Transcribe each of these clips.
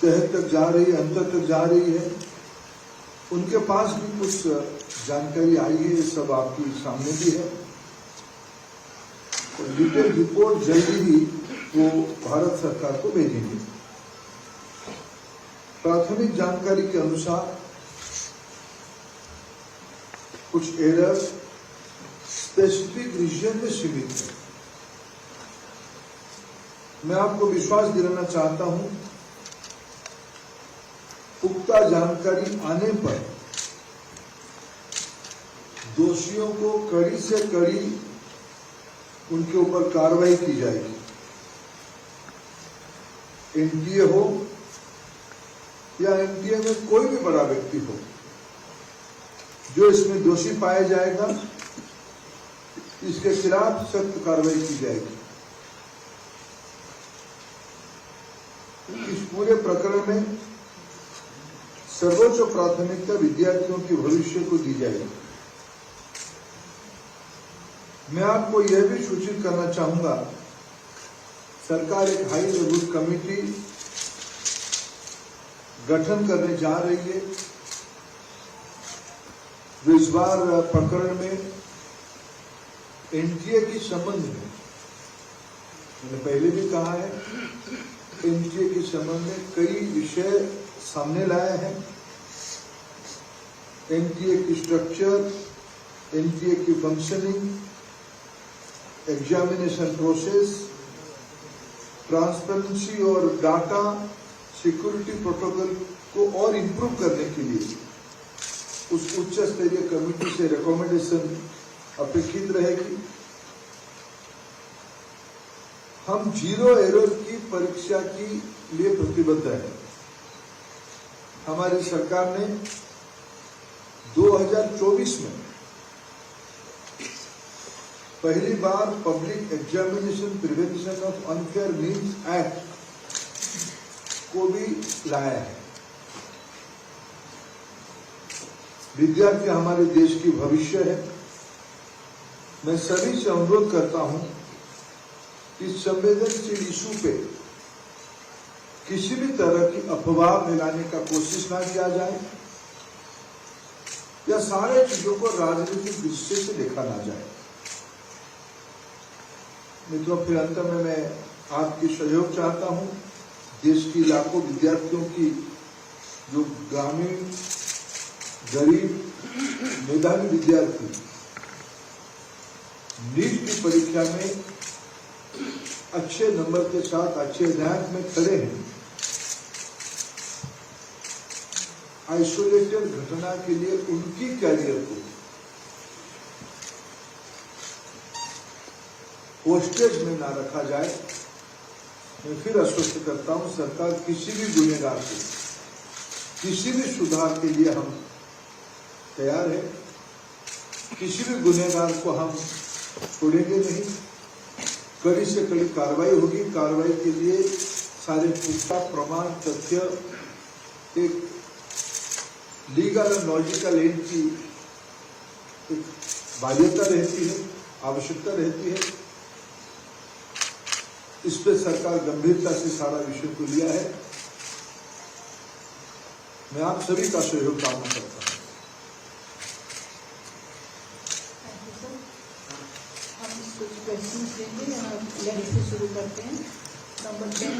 तह तक जा रही है, अंतर तक जा रही है। उनके पास भी कुछ जानकारी आई है, ये सब आपके सामने भी है। तो डिटेल रिपोर्ट जल्दी ही वो भारत सरकार को भेजेंगे। प्राथमिक जानकारी के अनुसार कुछ एरर स्पेसिफिक रीजन में सीमित है। मैं आपको विश्वास दिलाना चाहता हूं, पुख्ता जानकारी आने पर दोषियों को कड़ी से कड़ी उनके ऊपर कार्रवाई की जाएगी। एनटीए हो या एनटीए में कोई भी बड़ा व्यक्ति हो, जो इसमें दोषी पाया जाएगा, इसके खिलाफ सख्त कार्रवाई की जाएगी। इस पूरे प्रकरण में सर्वोच्च प्राथमिकता विद्यार्थियों के भविष्य को दी जाएगी। मैं आपको यह भी सूचित करना चाहूंगा, सरकार एक हाई लेवल कमेटी गठन करने जा रही है, जो इस बार प्रकरण में एनटीए के संबंध में, मैंने पहले भी कहा है, एनटीए के संबंध में कई विषय सामने लाए हैं। एनटीए की स्ट्रक्चर, एनटीए की फंक्शनिंग, एग्जामिनेशन प्रोसेस, ट्रांसपेरेंसी और डाटा सिक्योरिटी प्रोटोकॉल को और इम्प्रूव करने के लिए उस उच्च स्तरीय कमेटी से रिकमेंडेशन अपेक्षित रहेगी। हम जीरो एरर की परीक्षा के लिए प्रतिबद्ध है। हमारी सरकार ने 2024 में पहली बार public examination prevention of unfair means act को भी लाया है। विद्यार्थी हमारे देश की भविष्य है। मैं सभी से अनुरोध करता हूं, इस संवेदनशील इशू पे किसी भी तरह की अफवाह फैलाने का कोशिश ना किया जाए या सारे चीजों को राजनीतिक दृष्टि से देखा ना जाए। मित्रों, फिर अंत में मैं आपकी सहयोग चाहता हूं। देश की लाखों विद्यार्थियों की, जो ग्रामीण, गरीब, मेधावी विद्यार्थी नीट की परीक्षा में अच्छे नंबर के साथ अच्छे रैंक में खड़े हैं, आइसोलेटेड घटना के लिए उनकी कैरियर को होस्टेज में ना रखा जाए। मैं फिर आश्वस्त करता हूं, सरकार किसी भी गुनहगार को, किसी भी सुधार के लिए हम तैयार है। किसी भी गुनहगार को हम छोड़ेंगे नहीं। कड़ी से कड़ी कार्रवाई होगी। कार्रवाई के लिए सारे पुख्ता प्रमाण, तथ्य, एक लीगल और लॉजिकल एंड की एक बाध्यता रहती है, आवश्यकता रहती है। इस पर सरकार गंभीरता से सारा विषय को लिया है। मैं आप सभी का सहयोग कामना करता हूं। कुछ क्वेश्चन लेंगे या लेने से शुरू करते हैं। नंबर 10,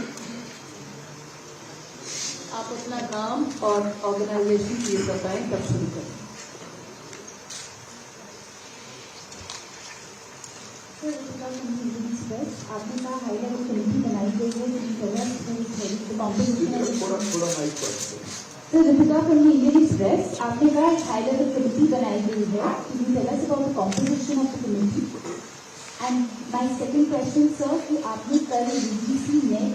आप अपना नाम और ऑर्गेनाइजेशन प्लीज बताएं, तब शुरू करें। आपने कहा हाई लेवल कमेटी बनाई गई है, sir Ripika from the Indian Express, आपने कहा हाई लेवल कमेटी बनाई गई है। Can you tell us about the composition of the committee? And my second question, sir, कि आपने कल UGC नेट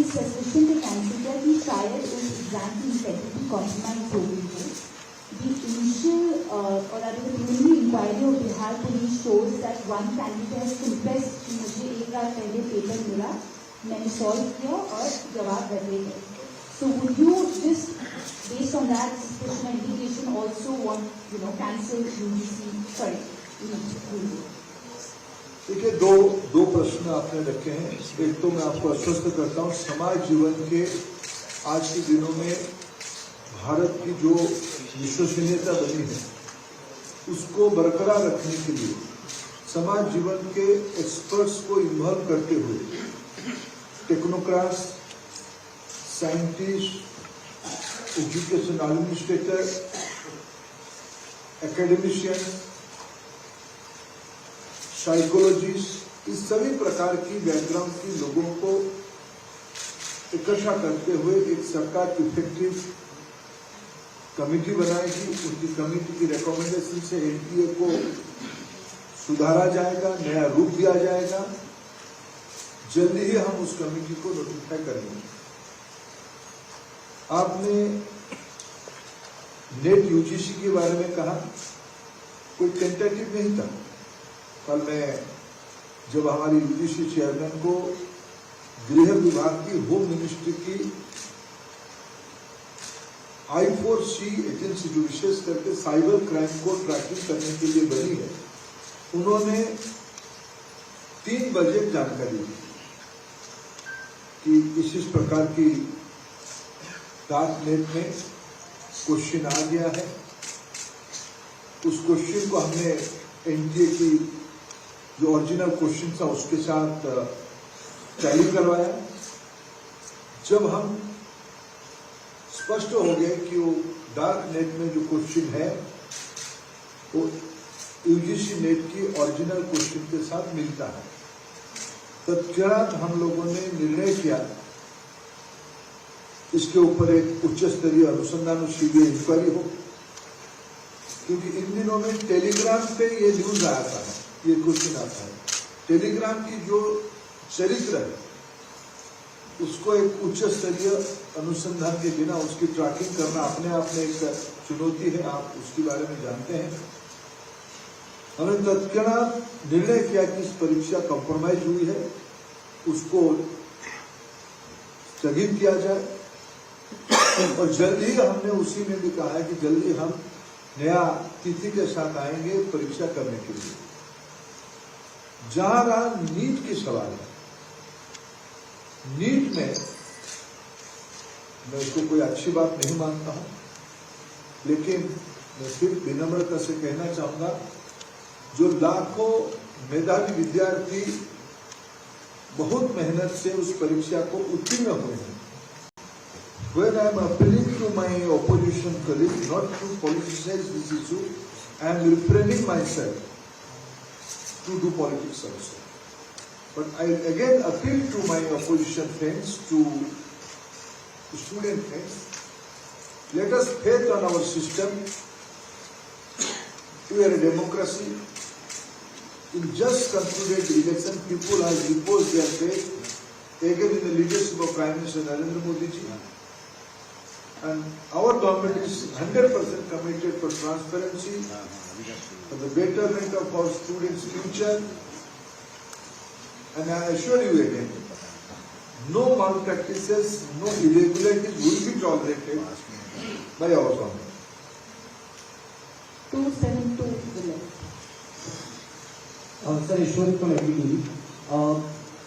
इस सस्पेंशन पे कैंसिल किया कि शायद उस एग्जाम की इंटेग्रिटी कॉम्प्रोमाइज हो गई है। The initial or rather the preliminary inquiry of Bihar police shows that one candidate has confessed कि मुझे एक रात पहले पेपर मिला, मैंने सॉल्व किया और जवाब बदले गए। So would you just based on that suspicion and indication also want cancel UGC? Sorry, देखिए, दो प्रश्न आपने रखे हैं। एक तो मैं आपको आश्वस्त करता हूं, समाज जीवन के आज के दिनों में भारत की जो विश्वसनीयता बनी है उसको बरकरार रखने के लिए समाज जीवन के एक्सपर्ट्स को इन्वॉल्व करते हुए technocrats, scientist, education administrator, academician, psychologist, इस सभी प्रकार की बैकग्राउंड के लोगों को इकट्ठा करते हुए एक सरकार इफेक्टिव कमेटी बनाएगी। उनकी कमेटी की रिकमेंडेशन से एनपीए को सुधारा जाएगा, नया रूप दिया जाएगा। जल्दी ही हम उस कमेटी को नोटिफाई करेंगे। आपने नेट यूजीसी के बारे में कहा, कोई टेंटेटिव नहीं था। कल मैं जब हमारी यूजीसी चेयरमैन को गृह विभाग की, होम मिनिस्ट्री की I4C एजेंसी जो विशेष करके साइबर क्राइम को ट्रैकिंग करने के लिए बनी है, उन्होंने 3 बजे जानकारी दी कि इस प्रकार की डार्क नेट में क्वेश्चन आ गया है। उस क्वेश्चन को हमने एनटीए की जो ओरिजिनल क्वेश्चन था उसके साथ टैली करवाया। जब हम स्पष्ट हो गए कि वो डार्क नेट में जो क्वेश्चन है वो यूजीसी नेट की ओरिजिनल क्वेश्चन के साथ मिलता है, तत्क्षणात हम लोगों ने निर्णय किया इसके ऊपर एक उच्च स्तरीय अनुसंधान और सीबीआई इंक्वायरी हो। क्योंकि इन दिनों में टेलीग्राम पे ये न्यूज आता है, ये क्वेश्चन आता है। टेलीग्राम की जो चरित्र है उसको एक उच्च स्तरीय अनुसंधान के बिना उसकी ट्रैकिंग करना अपने आप में एक चुनौती है। आप उसके बारे में जानते हैं। हमने तत्क्षणात निर्णय किया कि इस परीक्षा कॉम्प्रोमाइज हुई है, उसको स्थगित किया जाए। और जल्दी ही हमने उसी में भी कहा है कि जल्दी हम नया तिथि के साथ आएंगे परीक्षा करने के लिए। जहां रहा नीट की सवाल है, नीट में मैं इसको कोई अच्छी बात नहीं मानता हूं, लेकिन मैं फिर विनम्रता से कहना चाहूंगा, जो लाखों मेधावी विद्यार्थी बहुत मेहनत से उस परीक्षा को उत्तीर्ण हुए हैं। When I am appealing to my opposition colleagues not to politicize this issue, I am refraining myself to do politics also. But I again appeal to my opposition friends, to student friends, let us faith on our system. We are a democracy. In just concluded election, people have reposed their faith again in the leadership of Prime Minister Narendra Modi ji. And our government is 100% committed for transparency, for the betterment of our students' future. And I assure you again, no malpractices, no irregularities will be tolerated by our government. 272 Village. Sir, Ishwar from ABTV.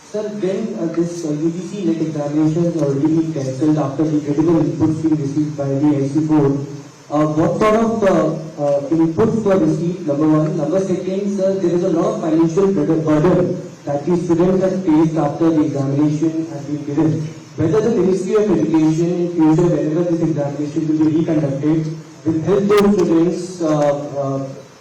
Sir, when this UGC NET examinations already been cancelled after the critical inputs being received by the IC board, what sort of inputs were received? Number one. Number second, sir, there is a lot of financial burden that the students have faced after the examination has been given. Whether the Ministry of Education in future, whenever this examination will be reconducted, will help those students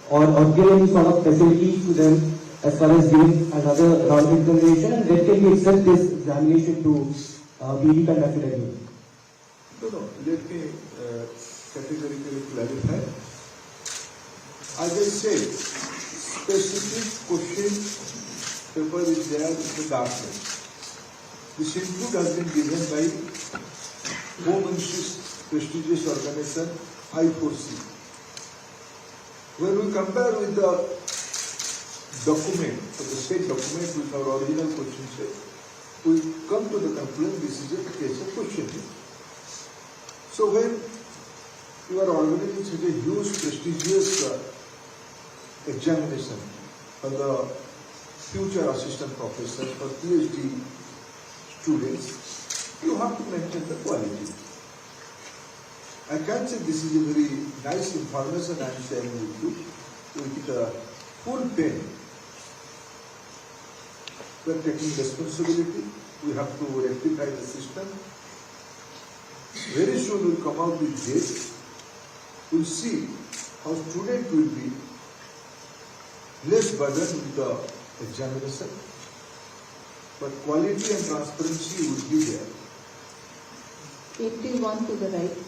or give any sort of facilities to them as far as giving another round of examination, and when can we expect this examination to be reconducted again? No, let me categorically clarify. As I said, specific question paper is there in the document. This input has been given by Home Ministry's prestigious organization I4C. When we compare with the document, the state document with our original question set, we come to the conclusion this is a case of question. So when you are organizing such a huge prestigious examination for the future assistant professors, for PhD students, you have to maintain the quality. I can't say this is a very nice information I am sharing with you. With full pain, we are taking responsibility. We have to rectify the system. Very soon we will come out with this. We will see how students will be less burdened with the examination, but quality and transparency will be there. 81 to the right.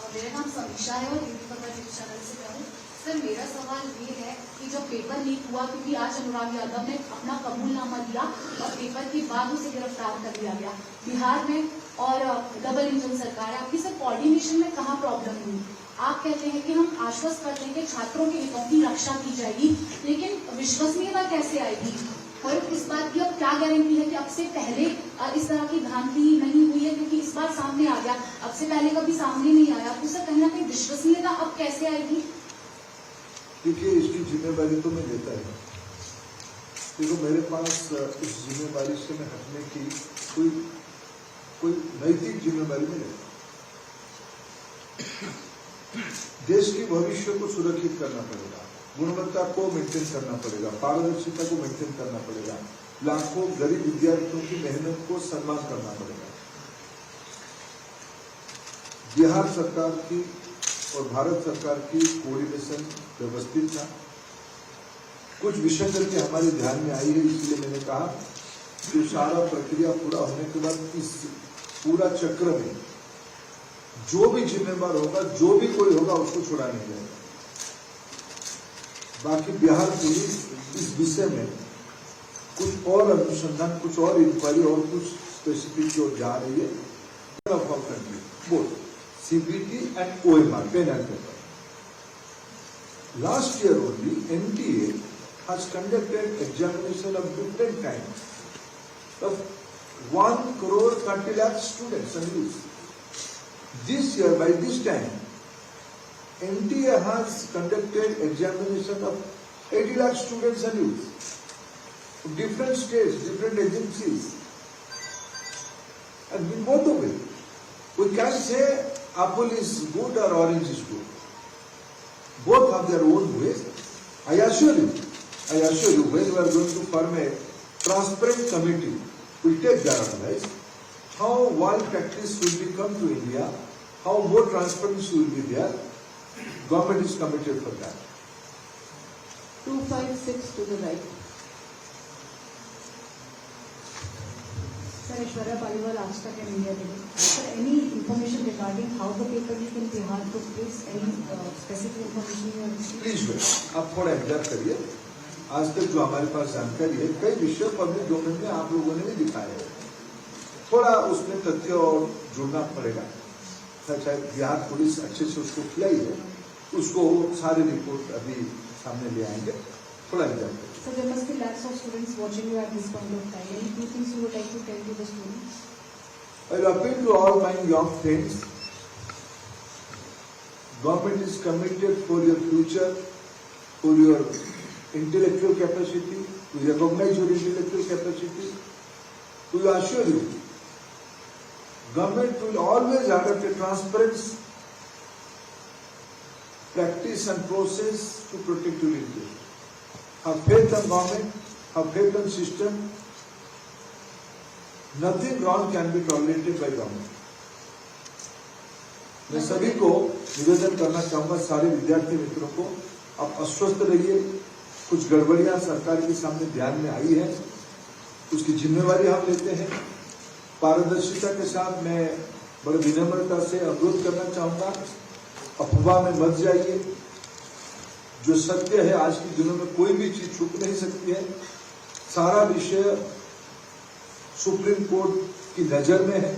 मेरा नाम समीक्षा है और YouTube पर news channel से मैं हूँ। Sir मेरा सवाल ये है कि जब पेपर लीक हुआ, क्योंकि आज अनुराग यादव ने अपना कबूलनामा दिया और पेपर के बाद उसे गिरफ्तार कर लिया गया बिहार में, और डबल इंजन सरकार है आपकी, सर कोऑर्डिनेशन में कहाँ प्रॉब्लम हुई? आप कहते हैं कि हम आश्वस्त करते हैं कि छात्रों के हितों की रक्षा की जाएगी, लेकिन विश्वसनीयता कैसे आएगी? और इस बात की अब क्या गारंटी है कि अब से पहले इस तरह की भ्रांति नहीं हुई है, क्योंकि इस बार सामने आ गया, अब से पहले कभी सामने नहीं आया, तो सर कहीं ना कहीं विश्वसनीयता अब कैसे आएगी? देखिए, इसकी जिम्मेवारी तो मैं लेता है। देखो, मेरे पास इस जिम्मेवारी से मैं हटने की कोई नैतिक जिम्मेवारी नहीं लेता। देश के भविष्य को सुरक्षित करना पड़ेगा, गुणवत्ता को मेंटेन करना पड़ेगा, पारदर्शिता को मेंटेन करना पड़ेगा, लाखों गरीब विद्यार्थियों की मेहनत को सम्मान करना पड़ेगा। बिहार सरकार की और भारत सरकार की कोऑर्डिनेशन व्यवस्थित था। कुछ विसंगति हमारे ध्यान में आई है, इसलिए मैंने कहा कि सारा प्रक्रिया पूरा होने के बाद इस पूरा चक्र में जो भी जिम्मेवार होगा, जो भी कोई होगा, उसको छुड़ा नहीं जाएगा। बाकी बिहार पुलिस इस विषय में कुछ और अनुसंधान, कुछ और इंक्वायरी और कुछ स्पेसिफिक जो जा रही है, both CBT and OMR, pen and paper. Last year only, NTA has conducted examination of different kinds of 1 crore 30 lakh students and youth. This year, by this time, NTA has conducted examination of 80 lakh students and youth, different states, different agencies, and in both of it, we can't say apple is good or orange is good. Both have their own ways. I assure you, when we are going to form a transparent committee, we take their advice, how world practice will become to India, how more transparency will be there. Government is committed for that. 256 to the right. Sir, Aishwarya Paliwal, Aaj Tak and India Today. Sir, any information regarding how the paper leak in Bihar took place? Any specific information you have received? Please wait, आप थोड़ा इंतजार करिए। आज तक जो हमारे पास जानकारी है, कई विषय पब्लिक डोमेन में आप लोगों ने भी दिखाया है, थोड़ा उसमें तथ्य और जुड़ना पड़ेगा। शायद बिहार पुलिस अच्छे से उसको खिलाई है, उसको सारी रिपोर्ट अभी सामने ले आएंगे, थोड़ा इंतजार करिए। So there must be lakhs of students watching you at this point of time. Any few things you would like to tell to the students? I will appeal to all my young friends. Government is committed for your future, for your intellectual capacity, to recognize your intellectual capacity. We assure you, government will always adopt a transparent practice and process to protect your interest. Have faith in government, have faith in system. Nothing wrong can be tolerated by government. मैं सभी को निवेदन करना चाहूंगा, सारे विद्यार्थी मित्रों को, आप आश्वस्त रहिए। कुछ गड़बड़ियां सरकार के सामने ध्यान में आई है, उसकी जिम्मेवारी हम लेते हैं। पारदर्शिता के साथ मैं बड़े विनम्रता से अनुरोध करना चाहूंगा, अफवाह में मत जाइए। जो सत्य है, आज के दिनों में कोई भी चीज छुप नहीं सकती है। सारा विषय सुप्रीम कोर्ट की नजर में है।